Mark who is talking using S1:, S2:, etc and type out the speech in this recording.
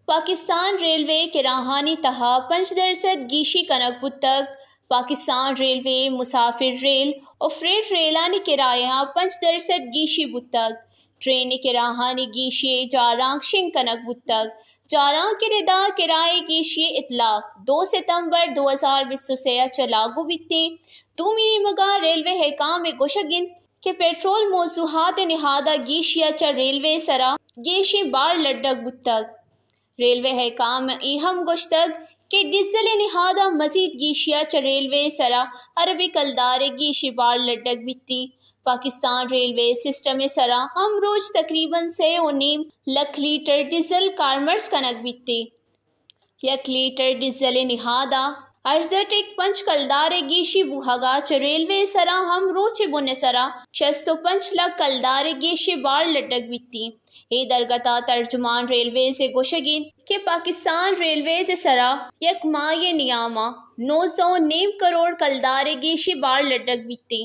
S1: Pakistan railway کراہانی تہا 5% گیشی کنک بتک Pakistan railway مسافر ریل اور فریٹ ریلانی کرایہ 5% گیشی بتک ٹرین کراہانی گیشی جارانگ شنگ کنک بتک جارانگ کے ردا کرائے گیشی اطلاق 2 ستمبر 2023 لاگو بیتی دو میری مگا ریلوے حکام گوشگن کہ پیٹرول موضوعات نہادہ گیشیا چا ریلوے سرا گیشی بار لڈک بتک ریلوے حکام ہم گوشتگ کہ ڈیزل نہادہ مزید گیشیا چا ریلوے سرا عربی کلدار گیشی بار لڈک بیتی پاکستان ریلوے سسٹم سرا ہم روز تقریباً 3.5 لکھ لیٹر ڈیزل کارمرز کنک بیتی 1 لیٹر ڈیزل نہادہ اجدٹک 5 کلدار گیشی بوہگا چا ریلوے سرا ہم روچ بن سرا 65 لکھ کلدار گیشی بار لڈک بیتی ای درگتا ترجمان ریلوے سے گوشگین کہ پاکستان ریلوے سے سرا یک ماہ نیامہ 9.5 کروڑ کلدار گیشی بار لڈک بیتی